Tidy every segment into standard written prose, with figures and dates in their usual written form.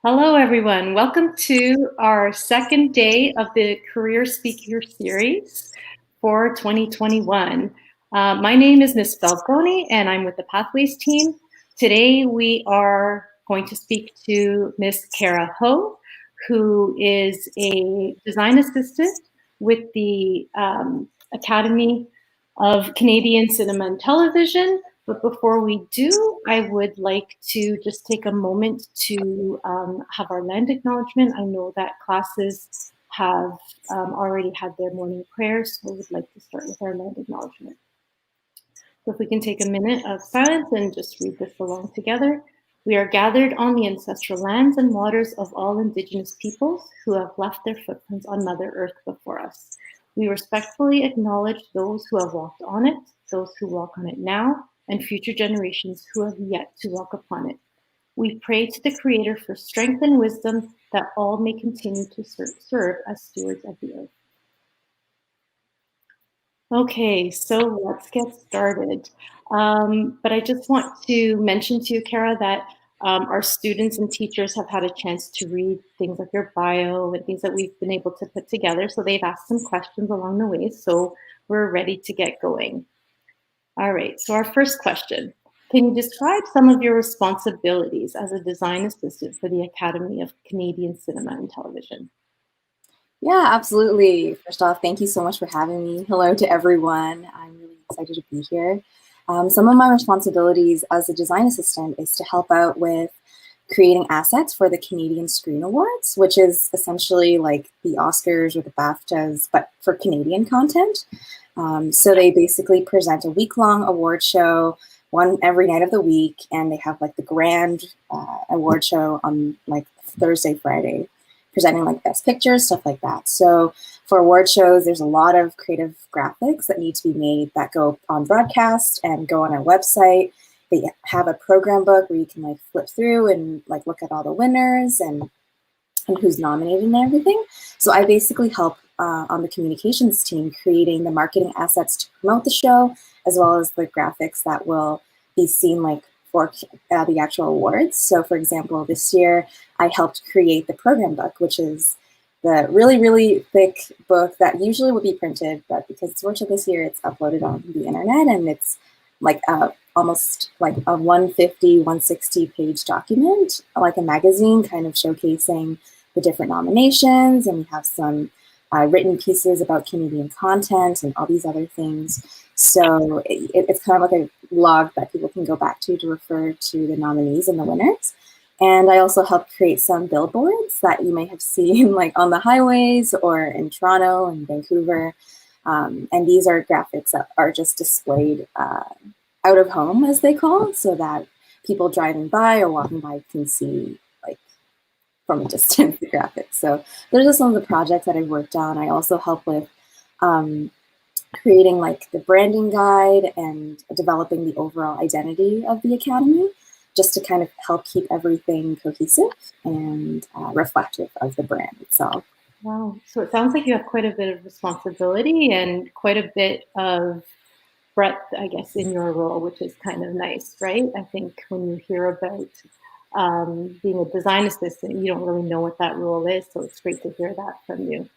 Hello, everyone. Welcome to our second day of the Career Speaker Series for 2021. My name is Ms. Falcone, and I'm with the Pathways team. Today, we are going to speak to Ms. Chara Ho, who is a design assistant with the Academy of Canadian Cinema and Television. But before we do, I would like to just take a moment to have our land acknowledgement. I know that classes have already had their morning prayers, so I would like to start with our land acknowledgement. So if we can take a minute of silence and just read this along together. We are gathered on the ancestral lands and waters of all Indigenous peoples who have left their footprints on Mother Earth before us. We respectfully acknowledge those who have walked on it, those who walk on it now, and future generations who have yet to walk upon it. We pray to the Creator for strength and wisdom that all may continue to serve as stewards of the earth. Okay, so let's get started. But I just want to mention to you, Chara, that our students and teachers have had a chance to read things like your bio and things that we've been able to put together. So they've asked some questions along the way, so we're ready to get going. All right, so our first question. Can you describe some of your responsibilities as a design assistant for the Academy of Canadian Cinema and Television? Yeah, absolutely. First off, thank you so much for having me. Hello to everyone. I'm really excited to be here. Some of my responsibilities as a design assistant is to help out with creating assets for the Canadian Screen Awards, which is essentially like the Oscars or the BAFTAs, but for Canadian content. So they basically present a week-long award show, one every night of the week, and they have like the grand award show on like Thursday, Friday, presenting like best pictures, stuff like that. So for award shows, there's a lot of creative graphics that need to be made that go on broadcast and go on our website. They have a program book where you can like flip through and like look at all the winners and who's nominated and everything. So I basically help on the communications team creating the marketing assets to promote the show, as well as the graphics that will be seen like for the actual awards. So for example, this year I helped create the program book, which is the really, really thick book that usually would be printed, but because it's virtual this year, it's uploaded on the internet, and it's like almost like a 150, 160 page document, like a magazine kind of showcasing the different nominations, and we have some written pieces about Canadian content and all these other things. So it's kind of like a log that people can go back to refer to the nominees and the winners. And I also helped create some billboards that you may have seen like on the highways or in Toronto and Vancouver. And these are graphics that are just displayed out of home, as they call, so that people driving by or walking by can see like from a distance the graphics. So those are some of the projects that I've worked on. I also help with creating like the branding guide and developing the overall identity of the Academy, just to kind of help keep everything cohesive and reflective of the brand itself. Wow, so it sounds like you have quite a bit of responsibility and quite a bit of breadth, I guess, in your role, which is kind of nice, right? I think when you hear about being a design assistant, you don't really know what that role is, so it's great to hear that from you.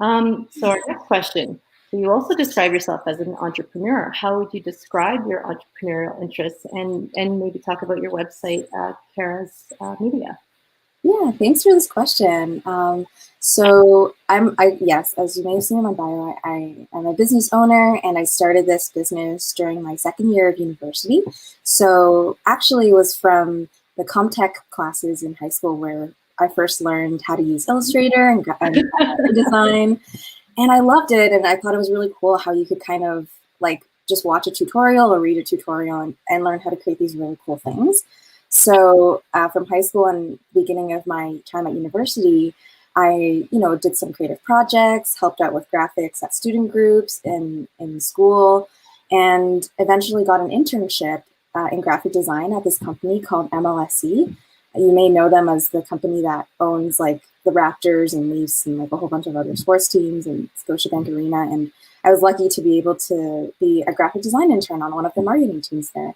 So our next question. So you also describe yourself as an entrepreneur. How would you describe your entrepreneurial interests, and maybe talk about your website, Chara's Media? Yeah, thanks for this question. So yes, as you may have seen in my bio, I'm a business owner, and I started this business during my second year of university. So actually it was from the Comtech classes in high school where I first learned how to use Illustrator and graphic design. And I loved it, and I thought it was really cool how you could kind of like just watch a tutorial or read a tutorial and learn how to create these really cool things. So from high school and beginning of my time at university, I did some creative projects, helped out with graphics at student groups in school, and eventually got an internship in graphic design at this company called MLSE. You may know them as the company that owns like the Raptors and Leafs and like a whole bunch of other sports teams and Scotiabank Arena. And I was lucky to be able to be a graphic design intern on one of the marketing teams there.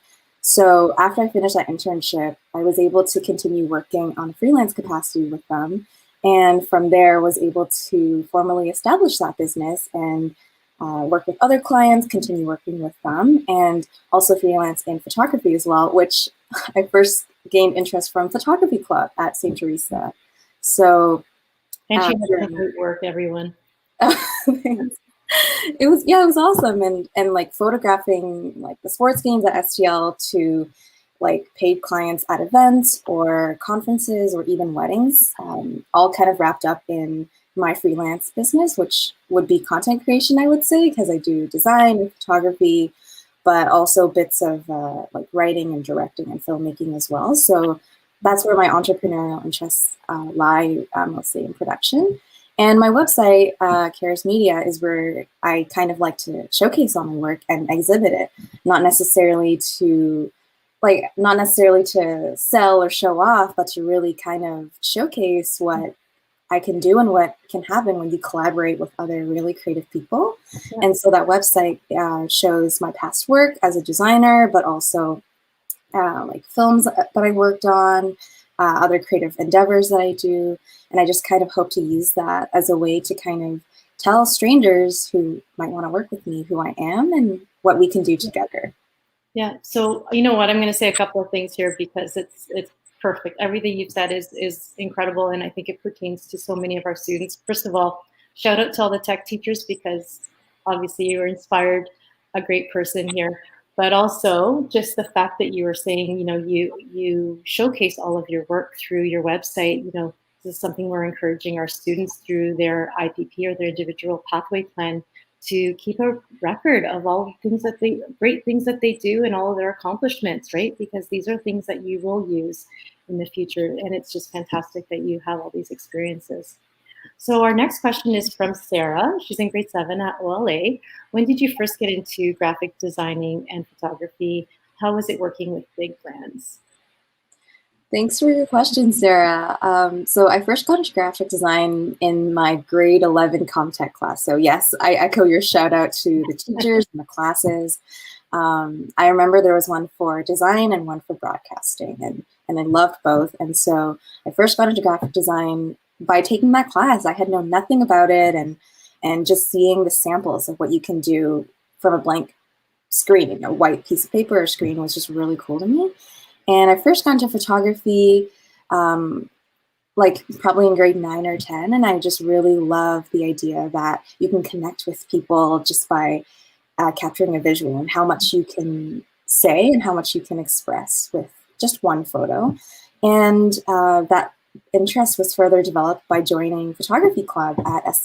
So after I finished that internship, I was able to continue working on a freelance capacity with them. And from there was able to formally establish that business and work with other clients, continue working with them, and also freelance in photography as well, which I first gained interest from photography club at St. Teresa. So, and she has some great work, everyone. It was awesome, and like photographing like the sports games at STL to like paid clients at events or conferences or even weddings, all kind of wrapped up in my freelance business, which would be content creation, I would say, because I do design and photography, but also bits of like writing and directing and filmmaking as well. So that's where my entrepreneurial interests lie, mostly in production. And my website, Chara's Media, is where I kind of like to showcase all my work and exhibit it, not necessarily to sell or show off, but to really kind of showcase what I can do and what can happen when you collaborate with other really creative people. Yeah. And so that website shows my past work as a designer, but also like films that I worked on, other creative endeavors that I do. And I just kind of hope to use that as a way to kind of tell strangers who might want to work with me who I am and what we can do together. Yeah. So you know what, I'm going to say a couple of things here because it's perfect. Everything you've said is incredible, and I think it pertains to so many of our students. First of all, shout out to all the tech teachers because obviously you were inspired, a great person here. But also just the fact that you were saying, you know, you showcase all of your work through your website. You know, this is something we're encouraging our students through their IPP or their individual pathway plan to keep a record of all the things that great things that they do and all of their accomplishments, right? Because these are things that you will use in the future. And it's just fantastic that you have all these experiences. So our next question is from Sarah. She's in grade 7 at OLA. When did you first get into graphic designing and photography? How was it working with big brands? Thanks for your question, Sarah. So I first got into graphic design in my grade 11 Comtech class. So yes, I echo your shout out to the teachers and the classes. I remember there was one for design and one for broadcasting, and I loved both. And so I first got into graphic design by taking that class. I had known nothing about it, and just seeing the samples of what you can do from a blank screen, a white piece of paper or screen, was just really cool to me. And I first got into photography like probably in grade 9 or 10, and I just really love the idea that you can connect with people just by capturing a visual, and how much you can say and how much you can express with just one photo. And that interest was further developed by joining photography club at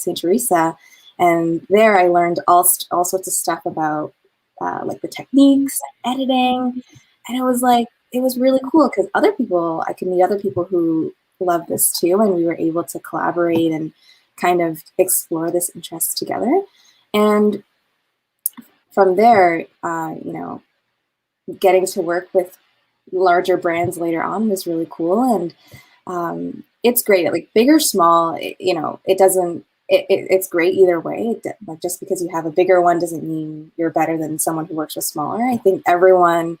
St. Teresa, and there I learned all sorts of stuff about like the techniques, editing. And it was really cool because I could meet other people who love this too, and we were able to collaborate and kind of explore this interest together. And from there, you know, getting to work with larger brands later on was really cool. And it's great, like big or small, you know, it's great either way. Like just because you have a bigger one doesn't mean you're better than someone who works with smaller. I think everyone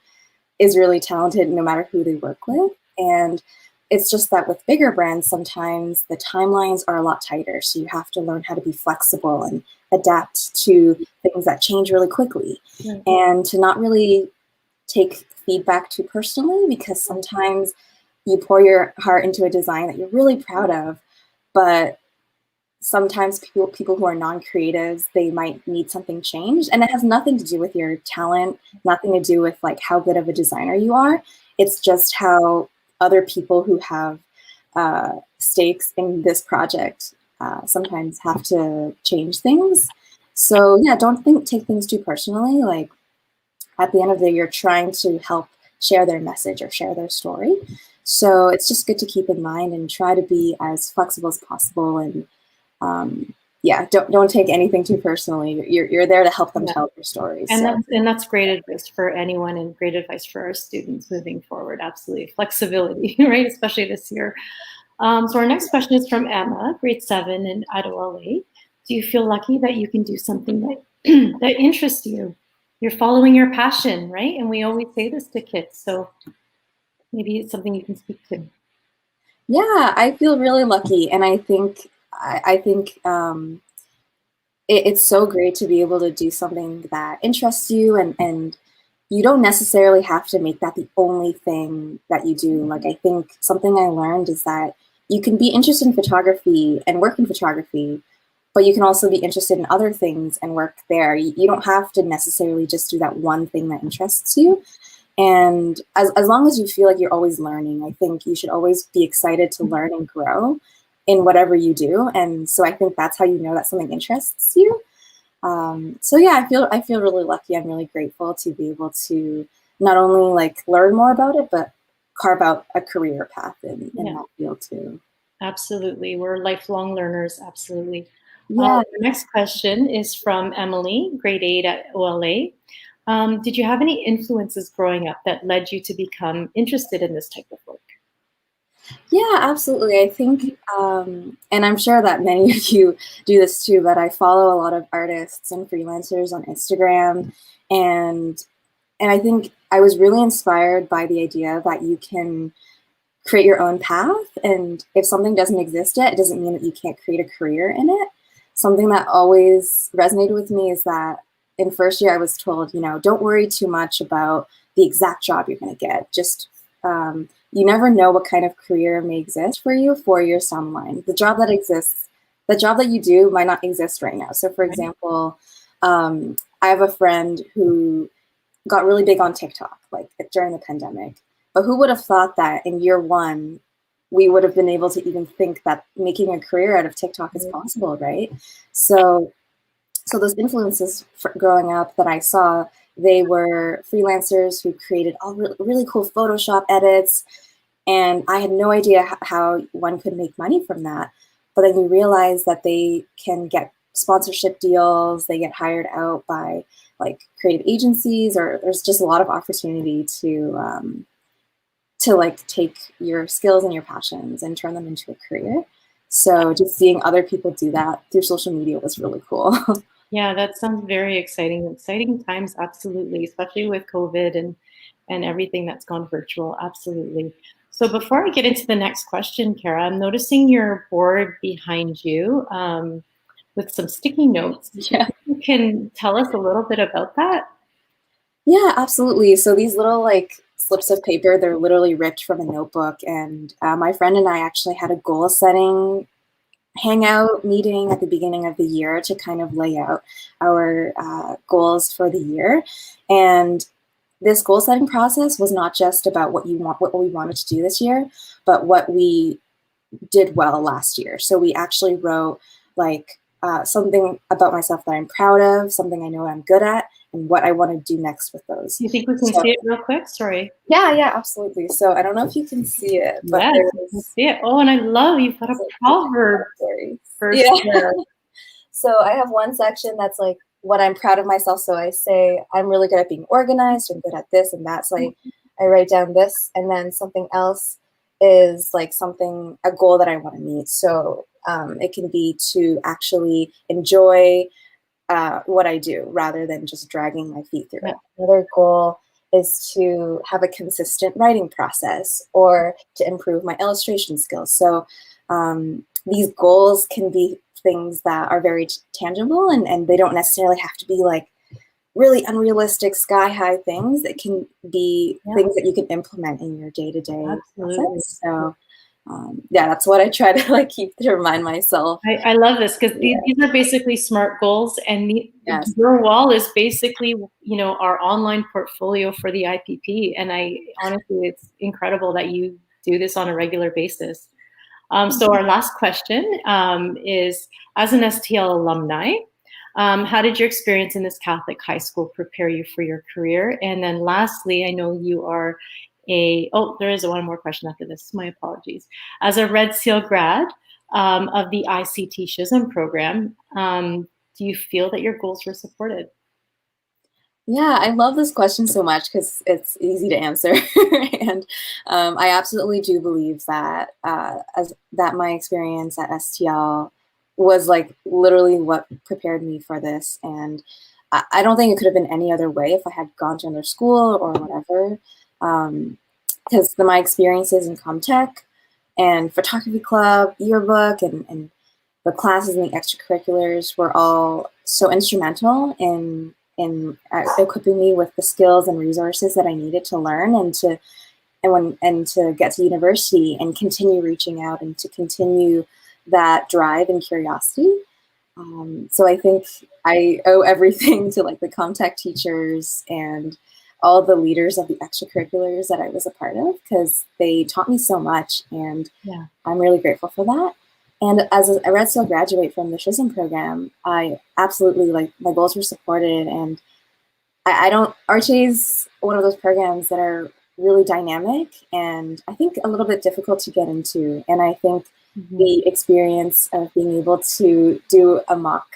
is really talented no matter who they work with. And it's just that with bigger brands, sometimes the timelines are a lot tighter. So you have to learn how to be flexible and adapt to things that change really quickly. Mm-hmm. And to not really take feedback too personally, because sometimes you pour your heart into a design that you're really proud of, but sometimes people who are non-creatives, they might need something changed, and it has nothing to do with your talent, nothing to do with like how good of a designer you are. It's just how other people who have stakes in this project sometimes have to change things. So yeah, take things too personally. Like at the end of the day, you're trying to help share their message or share their story. So it's just good to keep in mind and try to be as flexible as possible. And yeah, don't take anything too personally. You're there to help them tell their stories. And that's great advice for anyone, and great advice for our students moving forward. Absolutely, flexibility, right? Especially this year. So our next question is from Emma, grade 7 in at OLA. Do you feel lucky that you can do something that that interests you? you're following your passion, right? And we always say this to kids. So maybe it's something you can speak to. Yeah, I feel really lucky, and I think it's so great to be able to do something that interests you, and you don't necessarily have to make that the only thing that you do. Like, I think something I learned is that you can be interested in photography and work in photography, but you can also be interested in other things and work there. You don't have to necessarily just do that one thing that interests you. And as long as you feel like you're always learning, I think you should always be excited to learn and grow in whatever you do. And so I think that's how you know that something interests you. So yeah, I feel really lucky. I'm really grateful to be able to not only like learn more about it, but carve out a career path in that field too. Absolutely. We're lifelong learners. Absolutely. Yeah. The next question is from Emily, grade 8 at OLA. Did you have any influences growing up that led you to become interested in this type of work? Yeah, absolutely. I think, and I'm sure that many of you do this too, but I follow a lot of artists and freelancers on Instagram, and and I think I was really inspired by the idea that you can create your own path, and if something doesn't exist yet, it doesn't mean that you can't create a career in it. Something that always resonated with me is that in first year I was told, don't worry too much about the exact job you're going to get. Just you never know what kind of career may exist for you 4 years down the line. The job that exists, the job that you do might not exist right now. So, for example, I have a friend who got really big on TikTok, like during the pandemic. But who would have thought that in year one, we would have been able to even think that making a career out of TikTok is possible, right? So, so those influences growing up that I saw, they were freelancers who created all really cool Photoshop edits, and I had no idea how one could make money from that. But then you realize that they can get sponsorship deals, they get hired out by like creative agencies, or there's just a lot of opportunity to like take your skills and your passions and turn them into a career. So just seeing other people do that through social media was really cool. Yeah, that sounds very exciting. Exciting times, absolutely, especially with COVID and everything that's gone virtual. Absolutely. So before I get into the next question, Chara, I'm noticing your board behind you with some sticky notes. Yeah. You can tell us a little bit about that? Yeah, absolutely. So these little like slips of paper, they're literally ripped from a notebook. And my friend and I actually had a goal setting hangout meeting at the beginning of the year to kind of lay out our goals for the year. And this goal setting process was not just about what we wanted to do this year, but what we did well last year. So we actually wrote like something about myself that I'm proud of, something I know I'm good at, and what I want to do next with those. Do you think we can see it real quick? Sorry. Yeah, absolutely. So I don't know if you can see it, but Yes, you can see it. Oh, and I love you've got a proverb first. Yeah. So I have one section that's like what I'm proud of myself. So I say I'm really good at being organized. I'm good at this and that. So I write down this, and then something else is like a goal that I want to meet. So it can be to actually enjoy what I do rather than just dragging my feet through it. Another goal is to have a consistent writing process or to improve my illustration skills. So these goals can be things that are very tangible, and they don't necessarily have to be like really unrealistic sky high things. It can be things that you can implement in your day-to-day process. So yeah, that's what I try to like keep to remind myself. I love this because these are basically SMART goals, and your wall is basically, our online portfolio for the IPP. And honestly, it's incredible that you do this on a regular basis. So our last question is, as an STL alumni, how did your experience in this Catholic high school prepare you for your career? And then lastly, I know you are there is one more question after this. My apologies. As a Red Seal grad of the ICT SHISM program, do you feel that your goals were supported? Yeah, I love this question so much because it's easy to answer. And I absolutely do believe that that my experience at STL was like literally what prepared me for this. And I don't think it could have been any other way if I had gone to another school or whatever. Because my experiences in Comtech and photography club, yearbook, and the classes and the extracurriculars were all so instrumental in equipping me with the skills and resources that I needed to learn and to get to university and continue reaching out and to continue that drive and curiosity. So I think I owe everything to like the Comtech teachers and all the leaders of the extracurriculars that I was a part of, because they taught me so much, and Yeah. I'm really grateful for that. And as a Red Seal graduate from the SHISM program, I absolutely, like, my goals were supported, and I don't, RTA is one of those programs that are really dynamic and I think a little bit difficult to get into. And I think the experience of being able to do a mock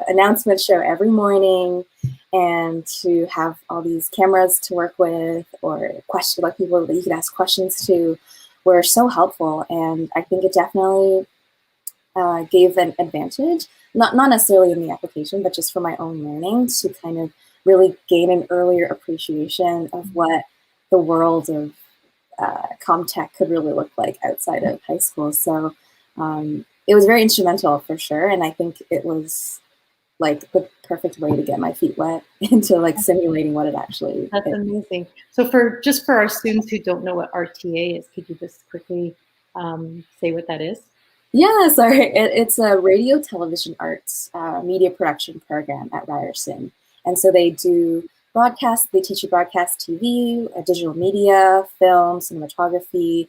announcement show every morning and to have all these cameras to work with or like people that you could ask questions to were so helpful. And I think it definitely gave an advantage, not necessarily in the application, but just for my own learning to kind of really gain an earlier appreciation of what the world of Comtech could really look like outside of high school. So it was very instrumental for sure. And I think it was like the perfect way to get my feet wet into like simulating what it actually is. That's amazing. So for our students who don't know what RTA is, could you just quickly say what that is? Yeah, sorry. It's a radio, television, arts, media production program at Ryerson. And so they do broadcast, they teach you broadcast TV, digital media, film, cinematography,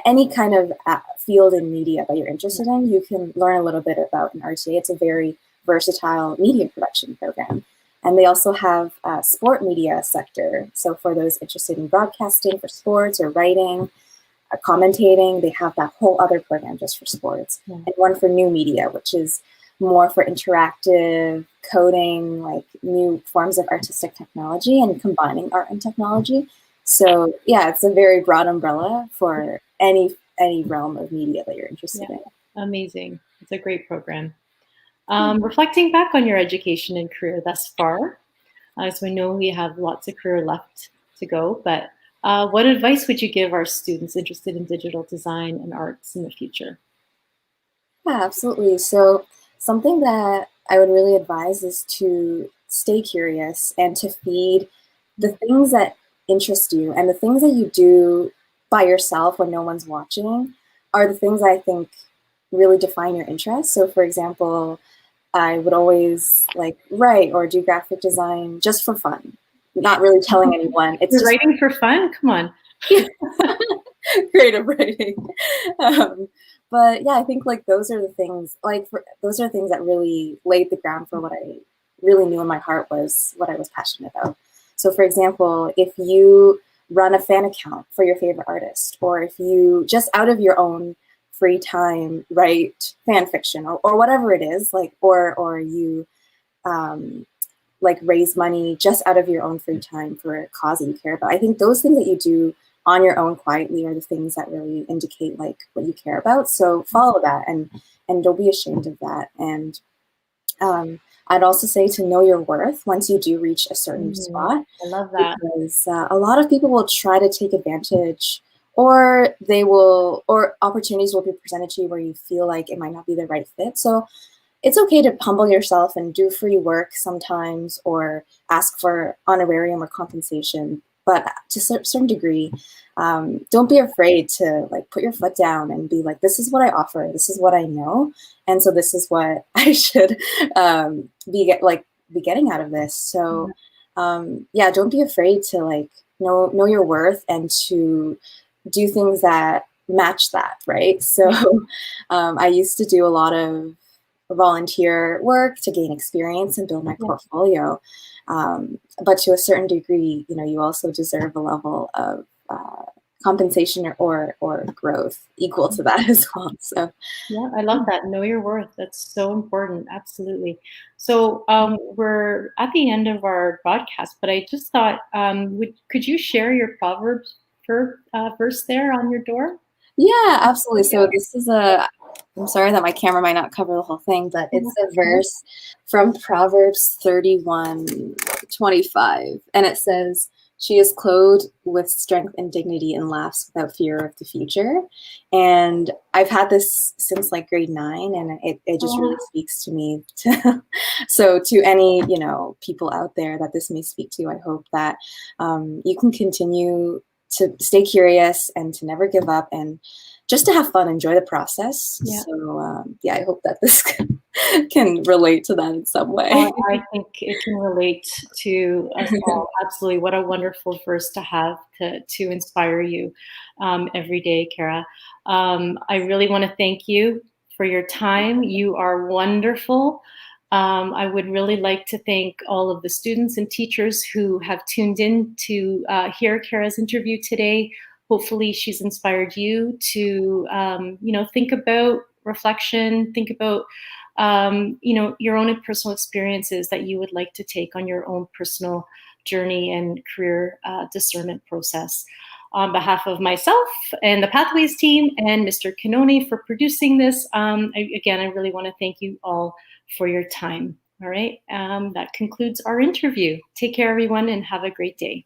any kind of field in media that you're interested in, you can learn a little bit about in RTA. It's a very versatile media production program. And they also have a sport media sector. So for those interested in broadcasting for sports or writing, commentating, they have that whole other program just for sports. Yeah. And one for new media, which is more for interactive coding, like new forms of artistic technology and combining art and technology. So yeah, it's a very broad umbrella for any realm of media that you're interested in. Amazing. It's a great program. Reflecting back on your education and career thus far, as we know we have lots of career left to go, but what advice would you give our students interested in digital design and arts in the future? Yeah, absolutely. So something that I would really advise is to stay curious and to feed the things that interest you, and the things that you do by yourself when no one's watching are the things I think really define your interests. So for example, I would always like write or do graphic design just for fun, not really telling anyone. It's You're just writing for fun? Come on. creative writing. But yeah, I think like those are the things, those are things that really laid the ground for what I really knew in my heart was what I was passionate about. So for example, if you run a fan account for your favorite artist, or if you just out of your own free time write fan fiction or whatever it is, like, or you like raise money just out of your own free time for a cause that you care about. I think those things that you do on your own quietly are the things that really indicate like what you care about. So follow that and don't be ashamed of that. And I'd also say to know your worth once you do reach a certain spot. I love that. Because a lot of people will try to take advantage, or opportunities will be presented to you where you feel like it might not be the right fit. So it's okay to humble yourself and do free work sometimes, or ask for honorarium or compensation. But to a certain degree, don't be afraid to like put your foot down and be like, this is what I offer, this is what I know, and so this is what I should be getting out of this. So yeah, don't be afraid to like know your worth and to do things that match that, right? So I used to do a lot of volunteer work to gain experience and build my portfolio. But to a certain degree, you also deserve a level of compensation or growth equal to that as well. So yeah, I love that. Know your worth. That's so important. Absolutely. So we're at the end of our broadcast, but I just thought, could you share your Proverbs verse there on your door? Yeah, absolutely. So this is I'm sorry that my camera might not cover the whole thing, but it's a verse from Proverbs 31:25. And it says, "She is clothed with strength and dignity and laughs without fear of the future." And I've had this since like grade 9, and it just really speaks to me. So to any, people out there that this may speak to, I hope that you can continue to stay curious and to never give up and just to have fun, enjoy the process. Yeah. So I hope that this can relate to that in some way. I think it can relate to us all. Absolutely. What a wonderful verse to have to inspire you every day, Chara. I really want to thank you for your time. You are wonderful. I would really like to thank all of the students and teachers who have tuned in to hear Chara's interview today. Hopefully she's inspired you to, think about reflection, think about your own personal experiences that you would like to take on your own personal journey and career discernment process. On behalf of myself and the Pathways team and Mr. Canoni for producing this, I really want to thank you all for your time. All right, that concludes our interview. Take care, everyone, and have a great day.